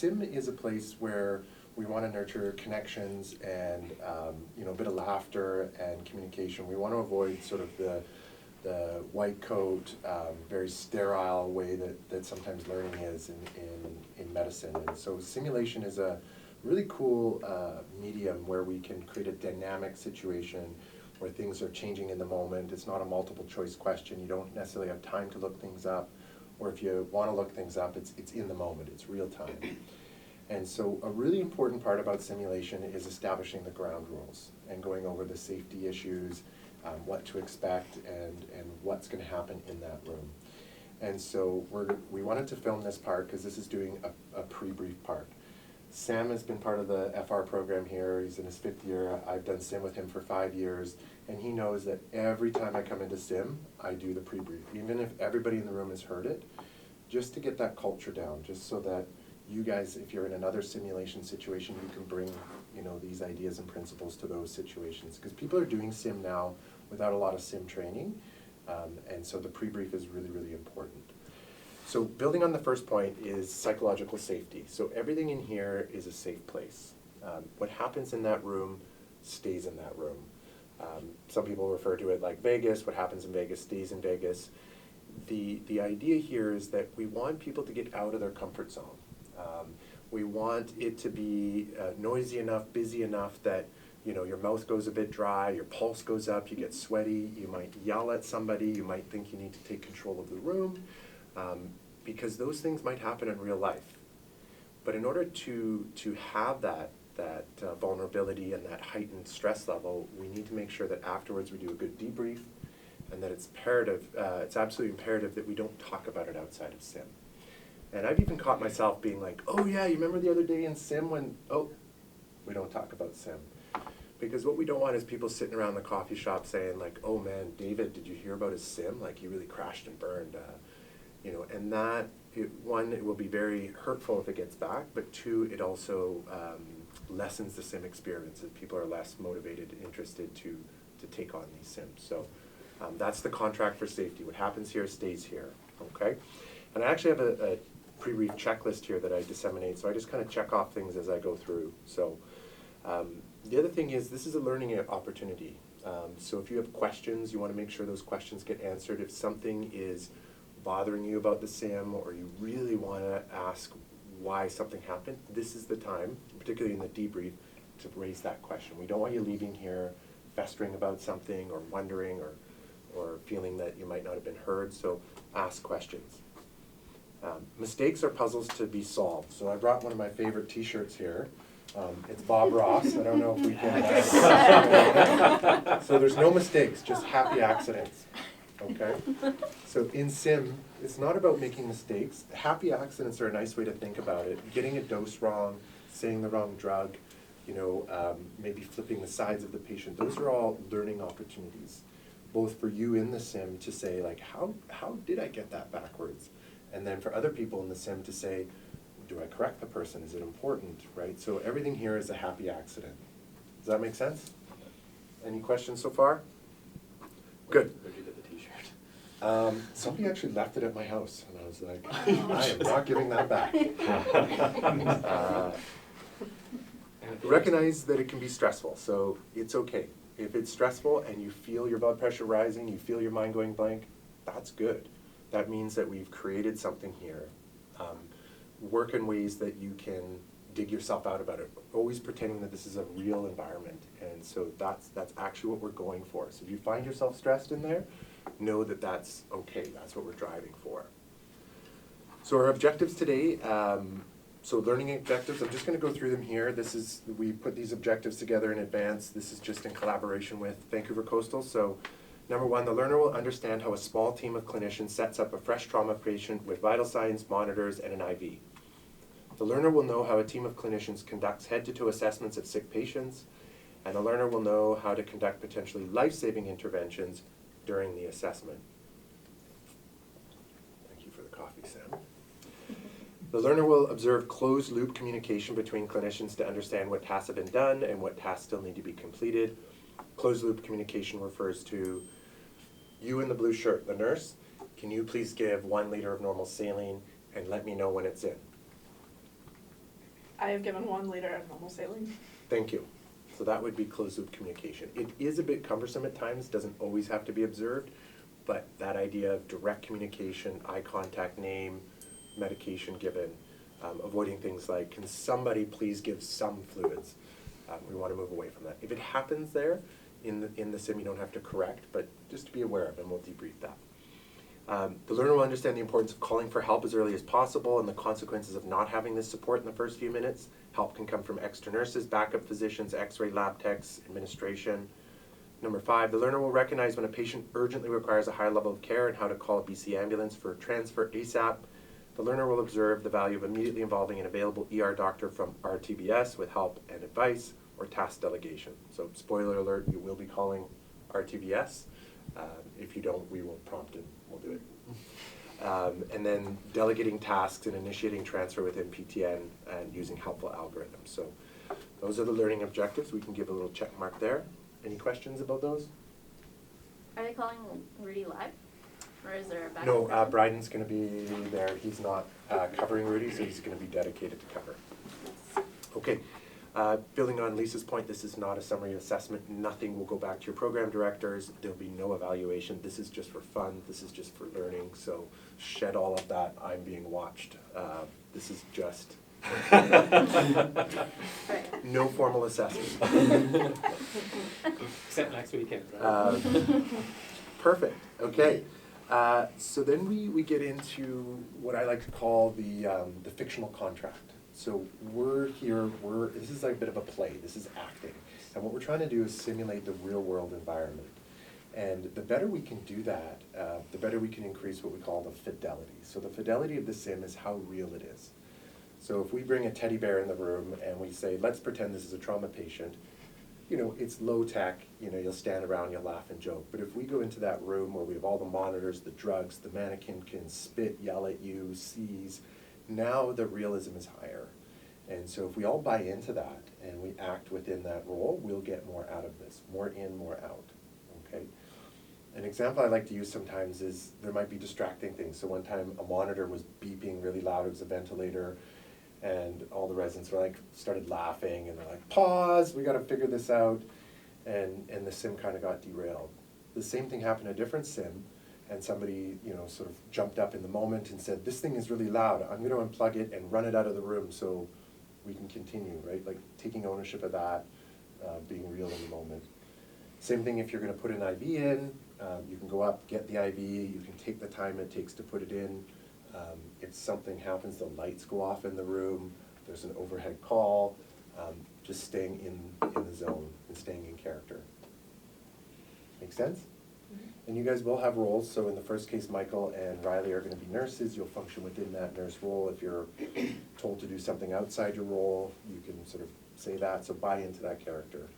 Sim is a place where we want to nurture connections and a bit of laughter and communication. We want to avoid sort of the white coat, very sterile way that sometimes learning is in medicine. And so simulation is a really cool medium where we can create a dynamic situation where things are changing in the moment. It's not a multiple choice question. You don't necessarily have time to look things up, or if you want to look things up, it's in the moment, it's real time. And so a really important part about simulation is establishing the ground rules and going over the safety issues, what to expect, and what's going to happen in that room. And so we wanted to film this part because this is doing a pre-brief part. Sam has been part of the FR program here. He's in his 5th year. I've done sim with him for 5 years, and he knows that every time I come into sim, I do the pre-brief, even if everybody in the room has heard it, just to get that culture down, just so that you guys, if you're in another simulation situation, you can bring these ideas and principles to those situations. Because people are doing sim now without a lot of sim training, and so the pre-brief is really, really important. So building on the first point is psychological safety. So everything in here is a safe place. What happens in that room stays in that room. Some people refer to it like Vegas. What happens in Vegas stays in Vegas. The idea here is that we want people to get out of their comfort zone. We want it to be noisy enough, busy enough that your mouth goes a bit dry, your pulse goes up, you get sweaty, you might yell at somebody, you might think you need to take control of the room, because those things might happen in real life. But in order to have that vulnerability and that heightened stress level, we need to make sure that afterwards we do a good debrief, and that it's absolutely imperative that we don't talk about it outside of sim. And I've even caught myself being like, oh yeah, you remember the other day in sim when, we don't talk about sim. Because what we don't want is people sitting around the coffee shop saying like, oh man, David, did you hear about his sim? Like he really crashed and burned, and that, one, it will be very hurtful if it gets back, but two, it also lessens the sim experience if people are less motivated and interested to take on these sims. So that's the contract for safety. What happens here stays here, okay? And I actually have a pre-brief checklist here that I disseminate, so I just kind of check off things as I go through. So the other thing is this is a learning opportunity. So if you have questions, you want to make sure those questions get answered. If something is bothering you about the sim, or you really want to ask why something happened, this is the time, particularly in the debrief, to raise that question. We don't want you leaving here festering about something or wondering or feeling that you might not have been heard, so ask questions. Mistakes are puzzles to be solved. So I brought one of my favorite t-shirts here. It's Bob Ross. I don't know if we can. So there's no mistakes, just happy accidents. Okay? So in sim, it's not about making mistakes. Happy accidents are a nice way to think about it. Getting a dose wrong, saying the wrong drug, maybe flipping the sides of the patient. Those are all learning opportunities, both for you in the sim to say, like, how did I get that backwards? And then for other people in the sim to say, do I correct the person? Is it important, right? So everything here is a happy accident. Does that make sense? Any questions so far? Good. Where'd you get the t-shirt? Somebody actually left it at my house, and I was like, I am not giving that back. Recognize that it can be stressful, so it's okay. If it's stressful and you feel your blood pressure rising, you feel your mind going blank, that's good. That means that we've created something here. Work in ways that you can dig yourself out about it, always pretending that this is a real environment. And so that's actually what we're going for. So if you find yourself stressed in there, know that that's okay. That's what we're driving for. So our objectives today, so learning objectives, I'm just going to go through them here. We put these objectives together in advance. This is just in collaboration with Vancouver Coastal. So number one, the learner will understand how a small team of clinicians sets up a fresh trauma patient with vital signs, monitors, and an IV. The learner will know how a team of clinicians conducts head-to-toe assessments of sick patients, and the learner will know how to conduct potentially life-saving interventions during the assessment. Thank you for the coffee, Sam. The learner will observe closed-loop communication between clinicians to understand what tasks have been done and what tasks still need to be completed. Closed-loop communication refers to you in the blue shirt, the nurse. Can you please give 1 liter of normal saline and let me know when it's in? I have given one leader of normal saline. Thank you. So that would be closed loop communication. It is a bit cumbersome at times, doesn't always have to be observed, but that idea of direct communication, eye contact, name, medication given, avoiding things like, can somebody please give some fluids? We want to move away from that. If it happens there, in the sim, you don't have to correct, but just to be aware of, and we'll debrief that. The learner will understand the importance of calling for help as early as possible and the consequences of not having this support in the first few minutes. Help can come from extra nurses, backup physicians, x-ray lab techs, administration. Number 5, the learner will recognize when a patient urgently requires a high level of care and how to call a BC ambulance for transfer ASAP. The learner will observe the value of immediately involving an available ER doctor from RTBS with help and advice or task delegation. So spoiler alert, you will be calling RTBS. If you don't, we will prompt it, we'll do it. And then delegating tasks and initiating transfer within PTN and using helpful algorithms. So those are the learning objectives. We can give a little check mark there. Any questions about those? Are they calling Rudy live? Or is there a backup? No, Bryden's going to be there. He's not covering Rudy, so he's going to be dedicated to cover. Okay. Building on Lisa's point, this is not a summary assessment. Nothing will go back to your program directors. There'll be no evaluation. This is just for fun. This is just for learning. So shed all of that. I'm being watched. This is just no formal assessment. Except next weekend, right? Perfect. Okay. So then we get into what I like to call the fictional contract. So this is like a bit of a play, this is acting. And what we're trying to do is simulate the real world environment. And the better we can do that, the better we can increase what we call the fidelity. So the fidelity of the sim is how real it is. So if we bring a teddy bear in the room and we say, let's pretend this is a trauma patient, you know, it's low tech, you know, you'll stand around, you'll laugh and joke. But if we go into that room where we have all the monitors, the drugs, the mannequin can spit, yell at you, seize, now the realism is higher. And so if we all buy into that and we act within that role, we'll get more out of this, more in, more out, okay? An example I like to use sometimes is there might be distracting things. So one time a monitor was beeping really loud, it was a ventilator, and all the residents were like, started laughing and they're like, pause, we gotta figure this out. And the sim kind of got derailed. The same thing happened in a different sim, and somebody, you know, sort of jumped up in the moment and said, this thing is really loud, I'm gonna unplug it and run it out of the room so we can continue, right? Like taking ownership of that, being real in the moment. Same thing if you're gonna put an IV in, you can go up, get the IV, you can take the time it takes to put it in. If something happens, the lights go off in the room, there's an overhead call, just staying in the zone and staying in character. Make sense? And you guys will have roles, so in the first case, Michael and Riley are gonna be nurses. You'll function within that nurse role. If you're told to do something outside your role, you can sort of say that, so buy into that character.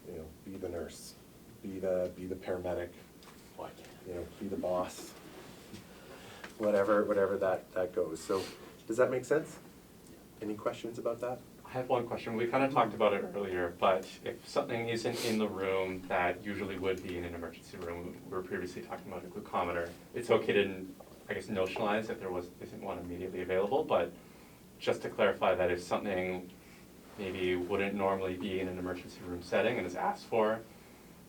You know, be the nurse, be the paramedic, you know, be the boss, whatever that goes. So, does that make sense? Any questions about that? I have one question. We kind of talked about it earlier, but if something isn't in the room that usually would be in an emergency room, we were previously talking about a glucometer, it's okay to, I guess, notionalize if there isn't one immediately available, but just to clarify that if something maybe wouldn't normally be in an emergency room setting and is asked for,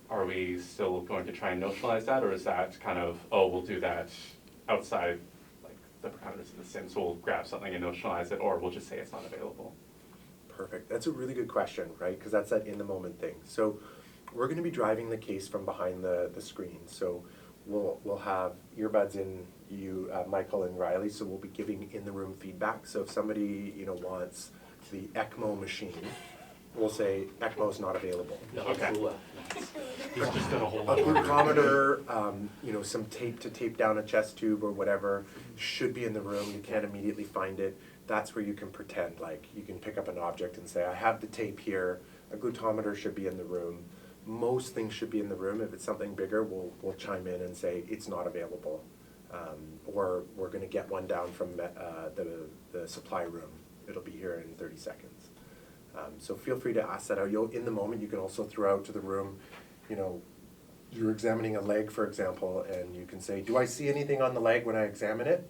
are we still going to try and notionalize that, or is that kind of, oh, we'll do that outside like the parameters of the sim, so we'll grab something and notionalize it, or we'll just say it's not available? Perfect. That's a really good question, right? Because that's that in-the-moment thing. So we're going to be driving the case from behind the screen. So we'll have earbuds in you, Michael and Riley, so we'll be giving in-the-room feedback. So if somebody, you know, wants the ECMO machine, we'll say ECMO's not available. Okay. He's just done a whole A lot of work. glucometer, you know, some tape to tape down a chest tube or whatever should be in the room. You can't immediately find it. That's where you can pretend, like you can pick up an object and say, I have the tape here, a glutometer should be in the room. Most things should be in the room. If it's something bigger, we'll chime in and say it's not available. Or we're gonna get one down from the supply room. It'll be here in 30 seconds. So feel free to ask that out. In the moment, you can also throw out to the room, you know, you're examining a leg, for example, and you can say, do I see anything on the leg when I examine it?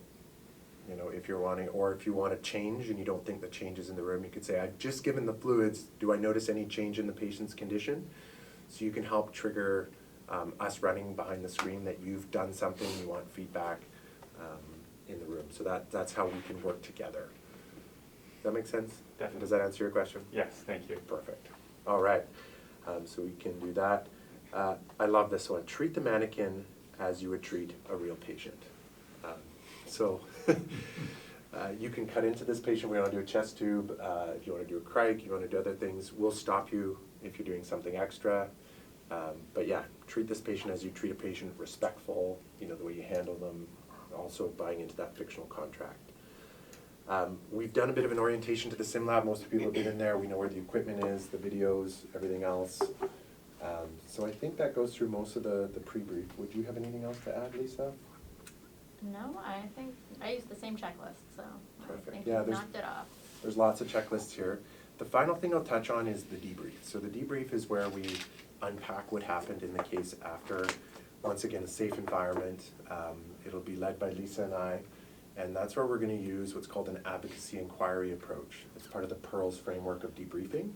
You know, if you're wanting, or if you want to change and you don't think the change is in the room, you could say, I've just given the fluids, do I notice any change in the patient's condition? So you can help trigger us running behind the screen that you've done something, you want feedback in the room. So that's how we can work together. Does that make sense? Definitely. Does that answer your question? Yes, thank you. Perfect. All right. So we can do that. I love this one. Treat the mannequin as you would treat a real patient. So you can cut into this patient. We want to do a chest tube. If you want to do a crike, you want to do other things, we'll stop you if you're doing something extra. But yeah, treat this patient as you treat a patient, respectful, you know, the way you handle them, also buying into that fictional contract. We've done a bit of an orientation to the sim lab. Most people have been in there. We know where the equipment is, the videos, everything else. So I think that goes through most of the pre-brief. Would you have anything else to add, Lisa? No, I think I used the same checklist, so Perfect. I think Yeah, you there's- knocked it off. There's lots of checklists here. The final thing I'll touch on is the debrief. So the debrief is where we unpack what happened in the case after, once again, a safe environment. It'll be led by Lisa and I, and that's where we're gonna use what's called an advocacy inquiry approach. It's part of the PEARLS framework of debriefing.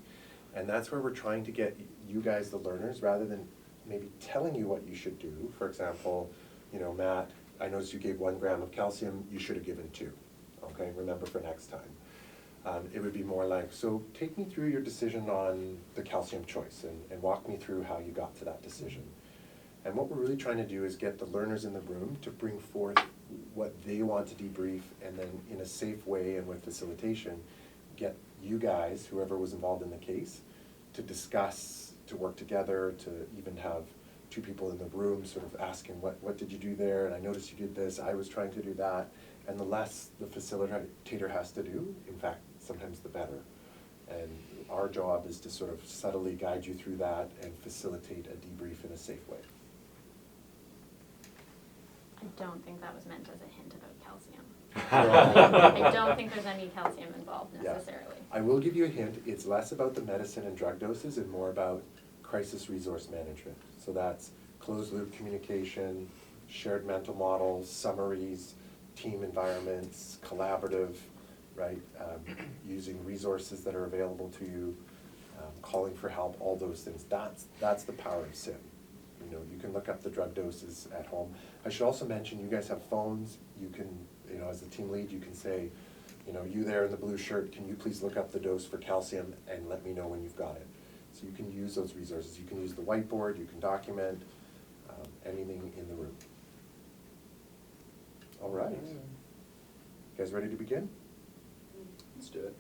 And that's where we're trying to get you guys, the learners, rather than maybe telling you what you should do. For example, you know, Matt, I noticed you gave 1 gram of calcium, you should have given 2. Okay, remember for next time. It would be more like, so take me through your decision on the calcium choice and walk me through how you got to that decision. And what we're really trying to do is get the learners in the room to bring forth what they want to debrief, and then in a safe way and with facilitation, get you guys, whoever was involved in the case, to discuss, to work together, to even have 2 people in the room sort of asking, what did you do there? And I noticed you did this, I was trying to do that. And the less the facilitator has to do, in fact, sometimes the better. And our job is to sort of subtly guide you through that and facilitate a debrief in a safe way. I don't think that was meant as a hint about calcium. I I don't think there's any calcium involved Yeah. necessarily. I will give you a hint, it's less about the medicine and drug doses and more about crisis resource management. So that's closed loop communication, shared mental models, summaries, team environments, collaborative, right? Using resources that are available to you, calling for help, all those things. That's the power of SIM. You know, you can look up the drug doses at home. I should also mention, you guys have phones. You can, you know, as the team lead, you can say, you know, you there in the blue shirt, can you please look up the dose for calcium and let me know when you've got it? So you can use those resources. You can use the whiteboard, you can document anything in the room. All right. You guys ready to begin? Let's do it.